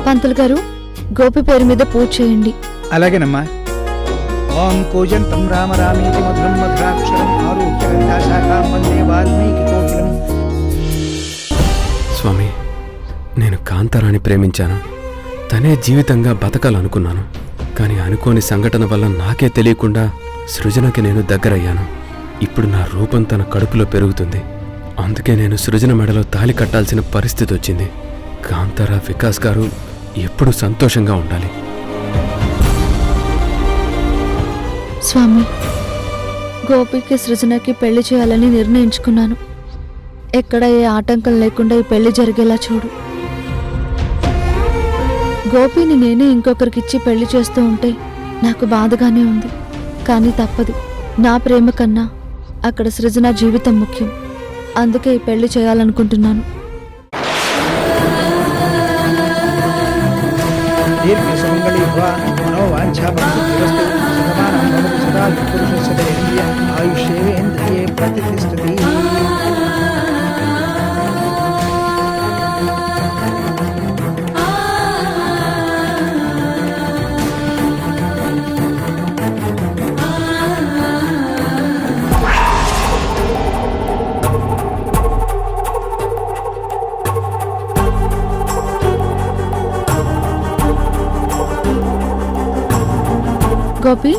పంతులు గారు, గోపి పేరు మీద పూజ చేయండి. అలాగేనమ్మా. ఓం కూజంతం రామ రామేతి మధురం మధురాక్షరం ఆరోగ్యశాఖాం వందే వాల్మీకి కోకిలం. స్వామి, నేను కాంతారాన్ని ప్రేమించాను. తనే జీవితంగా బతకాలనుకున్నాను. కానీ అనుకోని సంఘటన వల్ల నాకే తెలియకుండా సృజనకి నేను దగ్గరయ్యాను. ఇప్పుడు నా రూపం తన కడుపులో పెరుగుతుంది. అందుకే నేను సృజన మెడలో తాళి కట్టాల్సిన పరిస్థితి వచ్చింది. కాంతారా, వికాస్ గారు ఎప్పుడూ సంతోషంగా ఉండాలి. స్వామి, గోపికి సృజనకి పెళ్లి చేయాలని నిర్ణయించుకున్నాను. ఎక్కడ ఏ ఆటంకం లేకుండా ఈ పెళ్లి జరిగేలా చూడు. గోపిని నేనే ఇంకొకరికిచ్చి పెళ్లి చేస్తూ ఉంటే నాకు బాధగానే ఉంది. కానీ తప్పదు. నా ప్రేమ కన్నా అక్కడ సృజన జీవితం ముఖ్యం. అందుకే ఈ పెళ్లి చేయాలనుకుంటున్నాను. గోపి,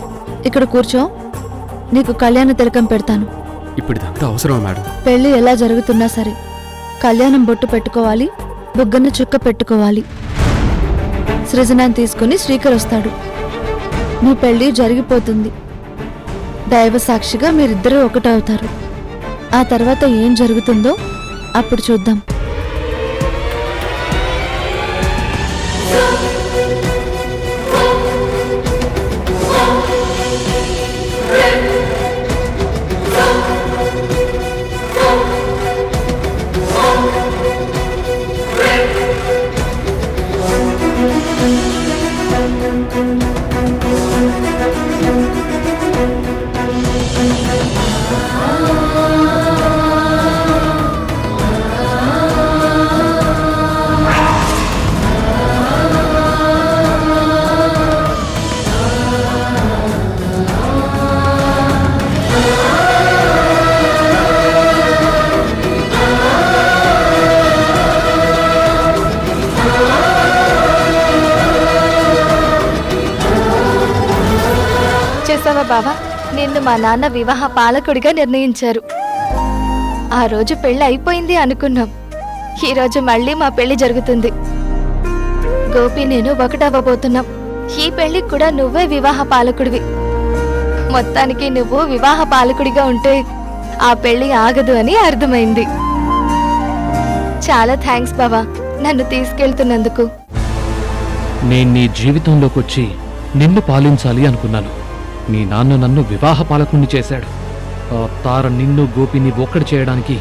ఇక్కడ కూర్చో. నీకు కళ్యాణ తిలకం పెడతాను. ఇప్పుడు ఇదంతా అవసరమా మేడం? పెళ్లి ఎలా జరుగుతున్నా సరే కళ్యాణం బొట్టు పెట్టుకోవాలి, బుగ్గన్న చుక్క పెట్టుకోవాలి. సృజనాన్ని తీసుకుని శ్రీకర్ వస్తాడు. మీ పెళ్లి జరిగిపోతుంది. దైవ సాక్షిగా మీరిద్దరూ ఒకటవుతారు. ఆ తర్వాత ఏం జరుగుతుందో అప్పుడు చూద్దాం. చూసావా బావా, నిన్ను మా నాన్న వివాహ పాలకుడిగా నిర్ణయించారు. ఆ రోజు పెళ్లి అయిపోయింది అనుకున్నాం. ఈ రోజు మళ్ళీ మా పెళ్లి జరుగుతుంది. గోపి నేను ఒకటవ్వబోతున్నాం. ఈ పెళ్లికి కూడా నువ్వే వివాహ పాలకుడివి. మొత్తానికి నువ్వు వివాహ పాలకుడిగా ఉంటే ఆ పెళ్లి ఆగదు అని అర్థమైంది. చాలా థ్యాంక్స్ బావా, నన్ను తీసుకెళ్తున్నందుకు. నేను నీ జీవితంలోకి వచ్చి నిన్ను పాలించాలి అనుకున్నాను. నీ నాన్న నన్ను వివాహ పాలకుణ్ణి చేశాడు. ఆ తార నిన్ను గోపిని ఒక్కడి చేయడానికి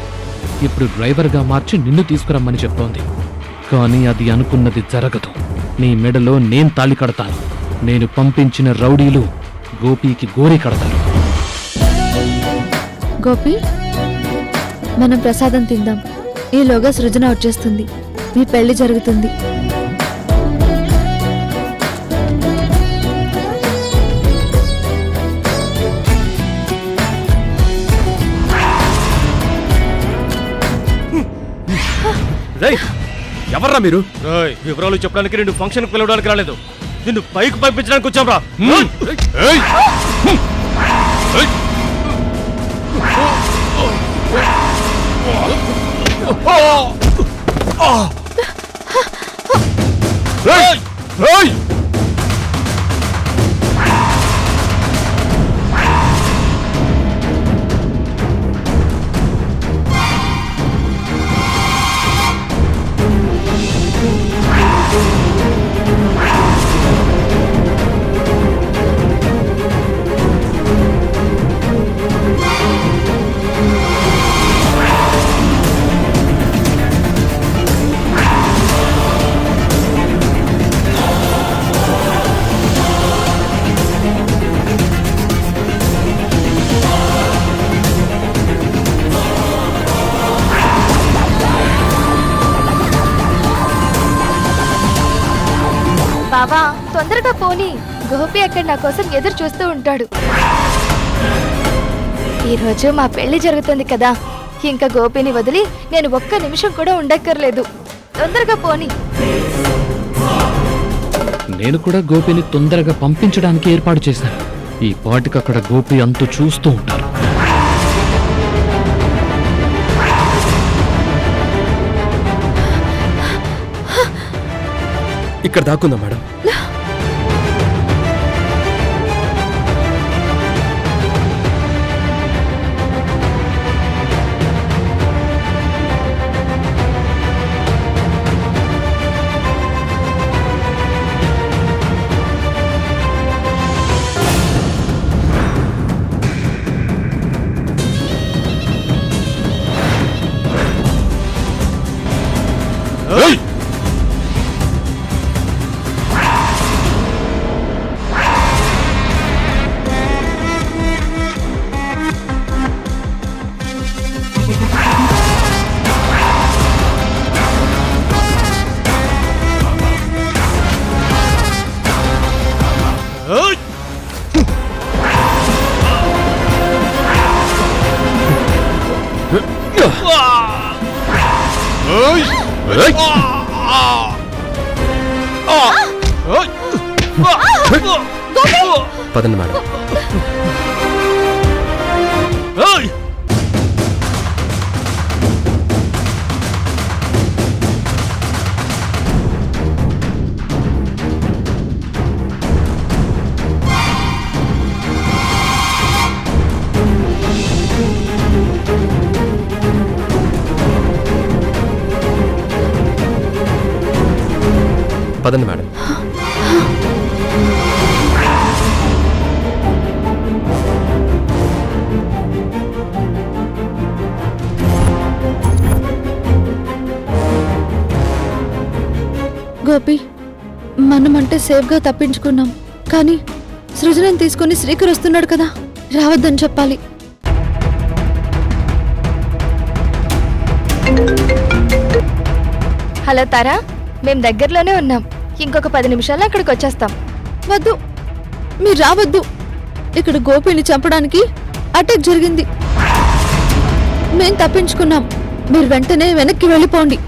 ఇప్పుడు డ్రైవర్గా మార్చి నిన్ను తీసుకురమ్మని చెప్తోంది. కానీ అది అనుకున్నది జరగదు. నీ మెడలో నేను తాళి కడతాను. నేను పంపించిన రౌడీలు గోపికి గోరి కడతారు. గోపి, మనం ప్రసాదం తిందాం. ఈలోగా సృజన వచ్చేస్తుంది. మీ పెళ్లి జరుగుతుంది. ఎవర్రా మీరు? వివరాలు చెప్పడానికి నిన్ను ఫంక్షన్ పిలవడానికి రాలేదు, నిన్ను పైకి పంపించడానికి వచ్చాం రా. బావా తొందరగా పోనీ, గోపి అక్కడ నా కోసం ఎదురు చూస్తూ ఉంటాడు. ఈరోజు మా పెళ్లి జరుగుతుంది కదా, ఇంకా గోపిని వదిలి నేను ఒక్క నిమిషం కూడా ఉండక్కర్లేదు. తొందరగా పోనీ. నేను కూడా గోపిని తొందరగా పంపించడానికి ఏర్పాటు చేశాను. ఈ పాటికి అక్కడ గోపి అంతు చూస్తూ ఉంటారు. ఇక్కడ దాక్కుందా మేడం? పదండి మేడం. పదండి మేడం. గోపి, మనమంటే సేఫ్గా తప్పించుకున్నాం, కానీ సృజనని తీసుకుని శ్రీకర్ వస్తున్నాడు కదా, రావద్దని చెప్పాలి. హలో తారా, మేం దగ్గరలోనే ఉన్నాం. ఇంకొక 10 నిమిషాల్లో అక్కడికి వచ్చేస్తాం. వద్దు, మీరు రావద్దు. ఇక్కడ గోపిని చంపడానికి అటాక్ జరిగింది. మేం తప్పించుకున్నాం. మీరు వెంటనే వెనక్కి వెళ్ళిపోండి.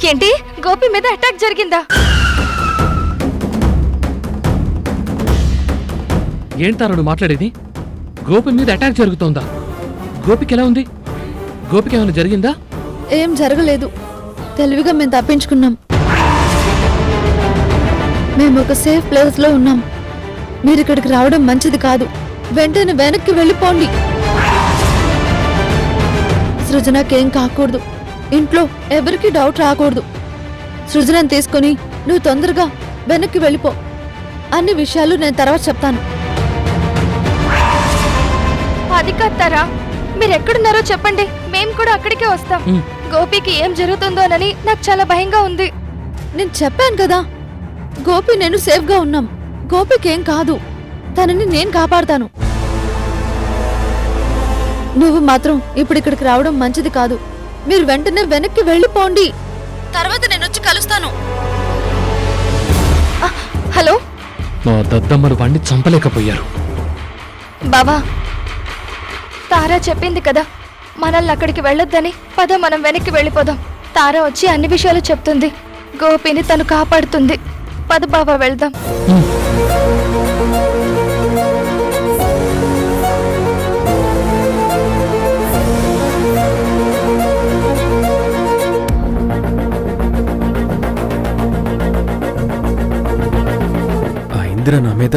ఏంటి, గోపి మీద అటాక్ జరిగిందా? ఏంటారు మాట్లాడేది? గోపి మీద అటాక్ జరుగుతోందా? గోపికి ఎలా ఉంది? గోపికి ఏమైనా జరిగిందా? ఏం జరగలేదు. తెలివిగా మేము తప్పించుకున్నాం. మేము ఒక సేఫ్ ప్లేస్ లో ఉన్నాం. మీరు ఇక్కడికి రావడం మంచిది కాదు. వెంటనే వెనక్కి వెళ్ళిపోండి. సృజనకేం కాకూడదు. ఇంట్లో ఎవరికి డౌట్ రాకూడదు. సృజనని తీసుకుని నువ్వు తొందరగా వెనక్కి వెళ్ళిపో. అన్ని విషయాలు నేను తర్వాత చెప్తాను. అది కాస్తారా, మీరెక్కడున్నారో చెప్పండి, మేం కూడా అక్కడికే వస్తాం. గోపికి ఏం జరుగుతుందోనని నాకు చాలా భయంగా ఉంది. నేను చెప్పాను కదా, గోపి నేను సేఫ్గా ఉన్నాం. గోపికేం కాదు. తనని నేను కాపాడతాను. నువ్వు మాత్రం ఇప్పుడు ఇక్కడికి రావడం మంచిది కాదు. మీరు వెంటనే వెనక్కి వెళ్ళిపోండి. తర్వాత నేను వచ్చి కలుస్తాను. హలో, మా దద్దమ్మలు వాణ్ణి చంపలేకపోయారు. బావా, తారా చెప్పింది కదా మనల్ని అక్కడికి వెళ్ళొద్దని. పద, మనం వెనక్కి వెళ్ళిపోదాం. తారా వచ్చి అన్ని విషయాలు చెప్తుంది. గోపిని తను కాపాడుతుంది. పద బావా, వెళ్దాం. ఆ ఇందిర నా మీద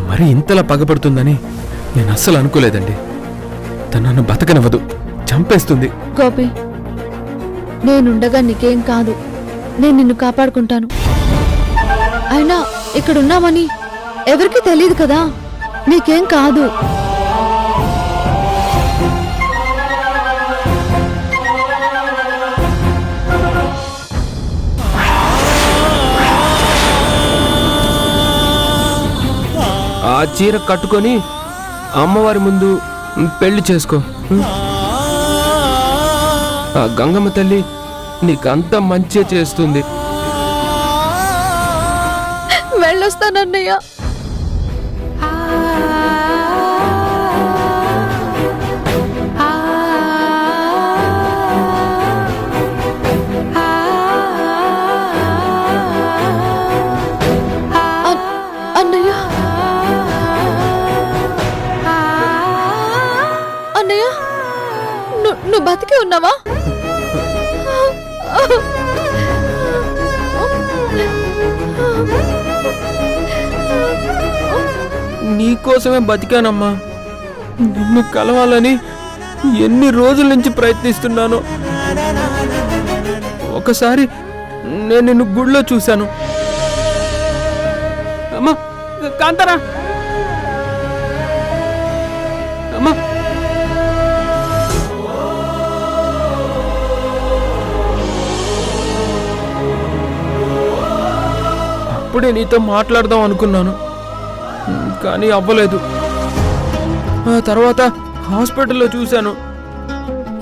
మరీ ఇంతలా పగపడుతుందని నేను అస్సలు అనుకోలేదండి. తను నన్ను బతకనివ్వదు, చంపేస్తుంది. గోపి, నేనుండగా నీకేం కాదు. నేను నిన్ను కాపాడుకుంటాను. అయినా ఇక్కడున్నామని ఎవరికీ తెలియదు కదా. నీకేం కాదు. ఆ చీర కట్టుకొని అమ్మవారి ముందు పెళ్లి చేసుకో. ఆ గంగమ్మ తల్లి నీకంతా మంచి చేస్తుంది. వెళ్ళ వస్తానన్నయ్య. అన్నయ్య అన్నయ్య నువ్వు బతికి ఉన్నావా? నీకోసమే బతికానమ్మా. నిన్ను కలవాలని ఎన్ని రోజుల నుంచి ప్రయత్నిస్తున్నాను. ఒకసారి నేను నిన్ను గుడిలో చూశాను. అమ్మా కాంతారా, అమ్మా అప్పుడే నీతో మాట్లాడదాం అనుకున్నాను, కానీ అవ్వలేదు. ఆ తర్వాత హాస్పిటల్లో చూశాను.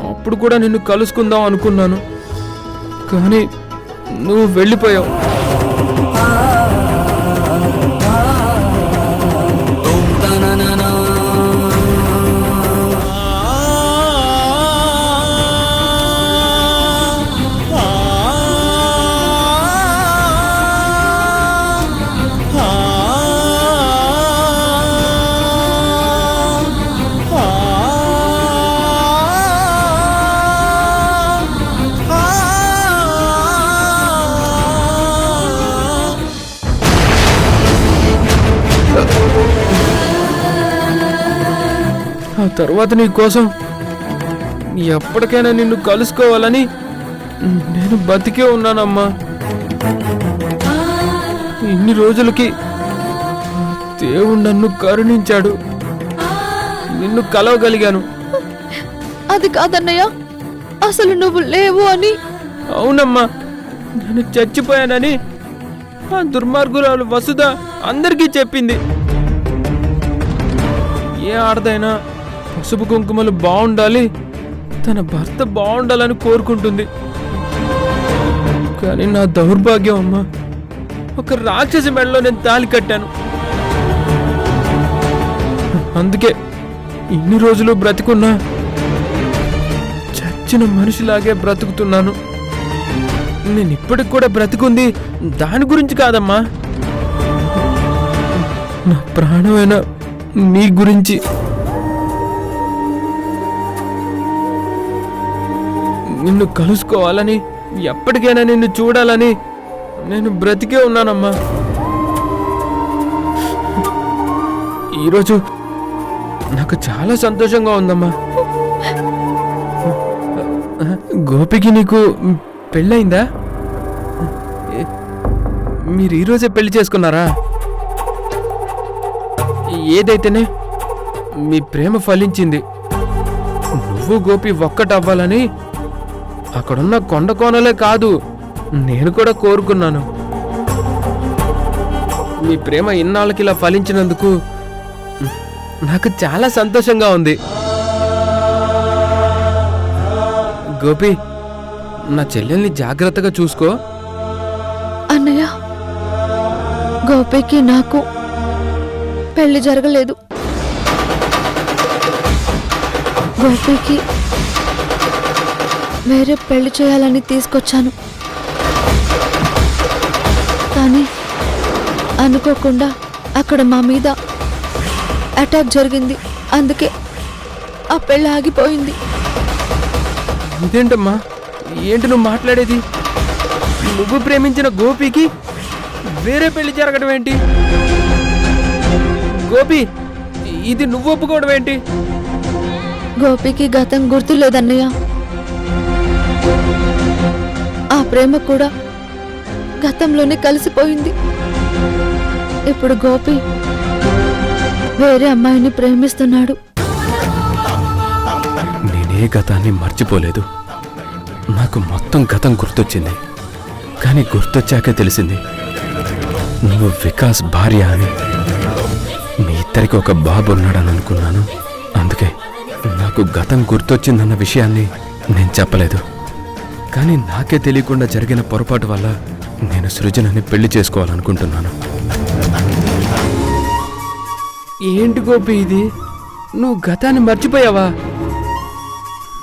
అప్పుడు కూడా నిన్ను కలుసుకుందాం అనుకున్నాను, కానీ నువ్వు వెళ్ళిపోయావు. ఆ తర్వాత నీ కోసం ఎప్పటికైనా నిన్ను కలుసుకోవాలని నేను బతికే ఉన్నానమ్మా. ఇన్ని రోజులకి దేవుడు నన్ను కరుణించాడు, నిన్ను కలవగలిగాను. అది కాదన్నయ్య, అసలు నువ్వు లేవు అని. అవునమ్మా, నేను చచ్చిపోయానని ఆ దుర్మార్గురాలు వసుధ అందరికీ చెప్పింది. ఏ ఆడదైనా పసుపు కుంకుమలు బాగుండాలి, తన భర్త బాగుండాలని కోరుకుంటుంది. కానీ నా దౌర్భాగ్యం అమ్మా, ఒక రాక్షసి మెడలో నేను తాళి కట్టాను. అందుకే ఇన్ని రోజులు బ్రతికున్నా చచ్చిన మనిషిలాగే బ్రతుకుతున్నాను. నేను ఇప్పటికి కూడా బ్రతికుంది దాని గురించి కాదమ్మా, నా ప్రాణమైన నీ గురించి. నిన్ను కలుసుకోవాలని, ఎప్పటికైనా నిన్ను చూడాలని నేను బ్రతికే ఉన్నానమ్మా. ఈరోజు నాకు చాలా సంతోషంగా ఉందమ్మా. గోపికి నీకు పెళ్ళయిందా? మీరు ఈరోజే పెళ్లి చేసుకున్నారా? ఏదైతేనే మీ ప్రేమ ఫలించింది. నువ్వు గోపి ఒక్కటవ్వాలని అక్కడున్న కొండ కోనలే కాదు, నేను కూడా కోరుకున్నాను. మీ ప్రేమ ఇన్నాళ్ళకి ఇలా ఫలించినందుకు నాకు చాలా సంతోషంగా ఉంది. గోపి, నా చెల్లెల్ని జాగ్రత్తగా చూసుకో. అన్నయ్య, గోపికి నాకు పెళ్లి జరగలేదు. గోపికి వేరే పెళ్లి చేయాలని తీసుకొచ్చాను, కానీ అనుకోకుండా అక్కడ మా మీద అటాక్ జరిగింది. అందుకే ఆ పెళ్లి ఆగిపోయింది. ఇదేంటమ్మా, ఏంటి నువ్వు మాట్లాడేది? నువ్వు ప్రేమించిన గోపికి వేరే పెళ్లి జరగడం ఏంటి? గోపి, ఇది నువ్వు ఒప్పుకోవడం ఏంటి? గోపికి గతం గుర్తులేదన్నయ్య. ఆ ప్రేమ కూడా గతంలోనే కలిసిపోయింది. ఇప్పుడు గోపి వేరే అమ్మాయిని ప్రేమిస్తున్నాడు. నేనే గతాన్ని మర్చిపోలేదు. నాకు మొత్తం గతం గుర్తొచ్చింది, కానీ గుర్తొచ్చాకే తెలిసింది నువ్వు వికాస్ భార్య అని. మీ ఇద్దరికి ఒక బాబు ఉన్నాడని అనుకున్నాను. అందుకే నాకు గతం గుర్తొచ్చిందన్న విషయాన్ని నేను చెప్పలేదు. కానీ నాకే తెలియకుండా జరిగిన పొరపాటు వల్ల నేను సృజనని పెళ్లి చేసుకోవాలనుకుంటున్నాను. ఏంటి గోపి ఇది? నువ్వు గతాన్ని మర్చిపోయావా?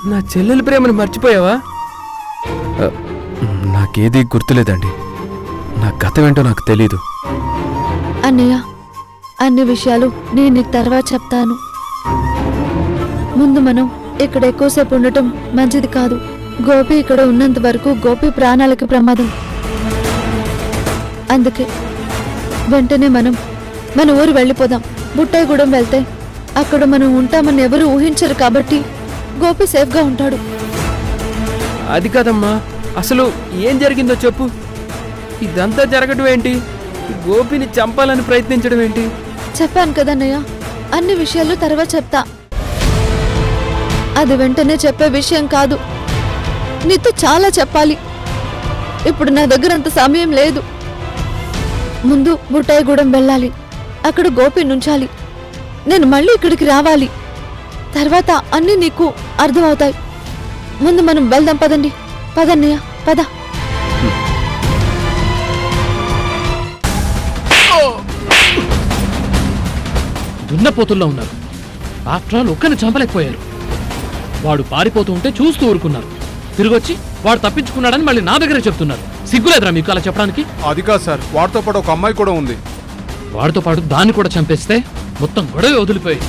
నా చెల్లెలి ప్రేమను మర్చిపోయావా? ఆ, నాకేది గుర్తులేదండి. నా గతం ఏంటో నాకు తెలీదు. అన్నయ్య, అన్ని విషయాలు నేను నీకు తర్వాత చెప్తాను. ముందు మనం ఇక్కడ ఎక్కువసేపు ఉండటం మంచిది కాదు. గోపి ఇక్కడ ఉన్నంత వరకు గోపి ప్రాణాలకు ప్రమాదం. అందుకే వెంటనే మన ఊరు వెళ్ళిపోదాం. బుట్టాయిగూడెం వెళ్తే అక్కడ మనం ఉంటామని ఎవరు ఊహించరు కాబట్టి గోపి సేఫ్గా ఉంటాడు. అది కాదమ్మా, అసలు ఏం జరిగిందో చెప్పు. ఇదంతా జరగడం ఏంటి? గోపిని చంపాలని ప్రయత్నించడం ఏంటి? చెప్పాను కదన్నయ్య, అన్ని విషయాలు తర్వాత చెప్తా. అది వెంటనే చెప్పే విషయం కాదు. నీతో చాలా చెప్పాలి. ఇప్పుడు నా దగ్గర అంత సమయం లేదు. ముందు బుట్టాయిగూడెం వెళ్ళాలి. అక్కడ గోపి నుంచాలి. నేను మళ్ళీ ఇక్కడికి రావాలి. తర్వాత అన్నీ నీకు అర్థమవుతాయి. ముందు మనం వెళ్దాం. పదండి. పదన్నయ్య, పద. దున్నపోతుల్లో ఉన్నారు. ఆఫ్టర్ ఆల్ ఒక్కని చంపలేకపోయారు. వాడు పారిపోతూ ఉంటే చూస్తూ ఊరుకున్నారు. తిరిగొచ్చి వాడు తప్పించుకున్నాడని మళ్ళీ నా దగ్గరే చెప్తున్నారు. సిగ్గులేదురా మీకు అలా చెప్పడానికి? అది కాదు సార్, వాడితో పాటు ఒక అమ్మాయి కూడా ఉంది. వాడితో పాటు దాన్ని కూడా చంపేస్తే మొత్తం గొడవ వదిలిపోయి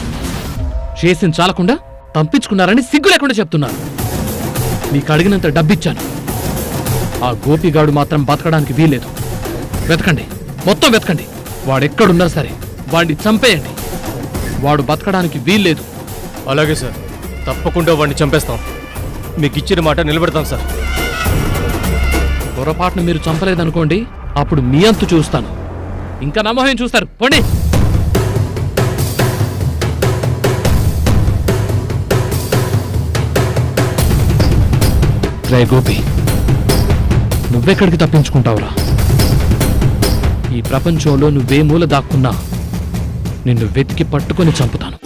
చేసిన చాలకుండా తప్పించుకున్నారని సిగ్గు లేకుండా చెప్తున్నారు. మీకు అడిగినంత డబ్బిచ్చాను. ఆ గోపిగాడు మాత్రం బతకడానికి వీల్లేదు. వెతకండి, మొత్తం వెతకండి. వాడెక్కడున్నా సరే వాడిని చంపేయండి. వాడు బతకడానికి వీల్లేదు. అలాగే సార్, తప్పకుండా వాడిని చంపేస్తాం. మీకు ఇచ్చిన మాట నిలబెడతాం సార్. పొరపాటును మీరు చంపలేదనుకోండి, అప్పుడు మీ అంతు చూస్తాను. ఇంకా నమ్మకం చూస్తారు. పోండి. రే గోపి, నువ్వెక్కడికి తప్పించుకుంటావురా? ఈ ప్రపంచంలో నువ్వే మూల దాక్కున్నా నిన్ను వెతికి పట్టుకొని చంపుతాను.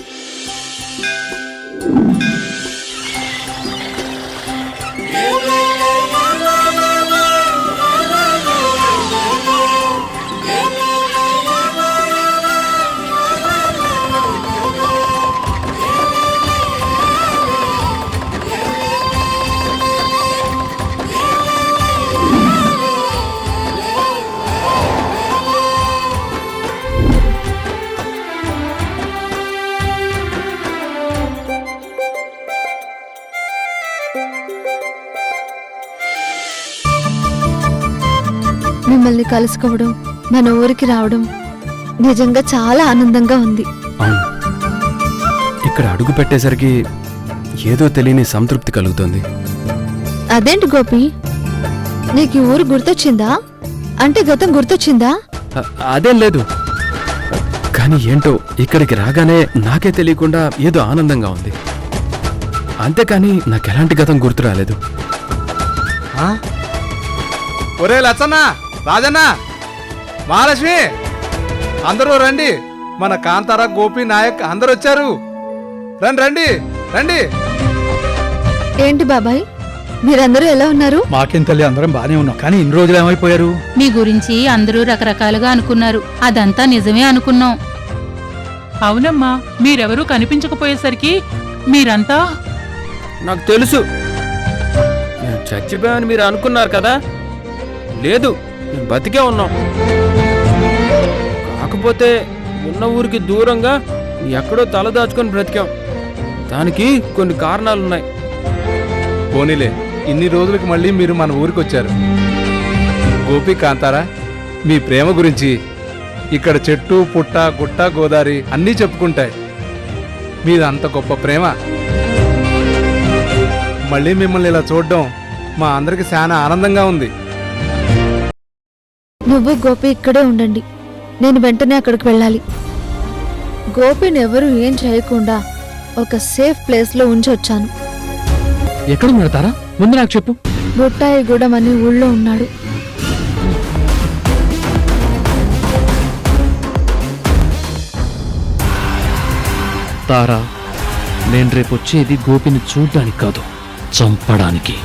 మిమ్మల్ని కలుసుకోవడం, మన ఊరికి రావడం నిజంగా చాలా ఆనందంగా ఉంది. అవును, ఇక్కడ అడుగు పెట్టేసరికి ఏదో తెలియని సంతృప్తి కలుగుతుంది. అదేంటి గోపి, నీకు ఈ ఊరు గుర్తొచ్చిందా? అంటే గతం గుర్తొచ్చిందా? అదేం లేదు, కానీ ఏంటో ఇక్కడికి రాగానే నాకే తెలియకుండా ఏదో ఆనందంగా ఉంది. అంతేకాని నాకెలాంటి గతం గుర్తు రాలేదు. ఒరే లచ్చన్న, రాజన్న, మహాలక్ష్మి, అందరూ రండి. మన కాంతారా, గోపి, నాయక్ అందరూ వచ్చారు. రండి రండి రండి. ఏంటి బాబాయ్, మీరందరూ ఎలా ఉన్నారు? మాకేం తల్లి, అందరం బానే ఉన్నాం. కానీ ఇన్ని రోజులు ఏమైపోయారు? మీ గురించి అందరూ రకరకాలుగా అనుకున్నారు. అదంతా నిజమే అనుకున్నాం. అవునమ్మా, మీరెవరూ కనిపించకపోయేసరికి మీరంతా... నాకు తెలుసు, నేను చచ్చిపోయాను మీరు అనుకున్నారు కదా. లేదు, నేను బతికే ఉన్నాం. కాకపోతే ఉన్న ఊరికి దూరంగా ఎక్కడో తలదాచుకొని బ్రతికాం. దానికి కొన్ని కారణాలున్నాయి. పోనీలే, ఇన్ని రోజులకి మళ్ళీ మీరు మన ఊరికి వచ్చారు. గోపి, కాంతారా, మీ ప్రేమ గురించి ఇక్కడ చెట్టు పుట్ట గుట్ట గోదావరి అన్నీ చెప్పుకుంటాయి. మీది అంత గొప్ప ప్రేమ. మళ్ళీ మిమ్మల్ని ఇలా చూడడం మా అందరికి చాలా ఆనందంగా ఉంది. నువ్వు గోపి ఇక్కడే ఉండండి. నేను వెంటనే అక్కడికి వెళ్ళాలి. గోపిని ఎవరు ఏం చేయకుండా ఒక సేఫ్ ప్లేస్ లో ఉంచొచ్చాను. ఎక్కడ పెడతారా? ముందు నాకు చెప్పు. బుట్టాయిగూడెం అనే ఊళ్ళో ఉన్నాడు. తారా, నేను రేపు వచ్చేది గోపిని చూడ్డానికి కాదు, చంపడానికి.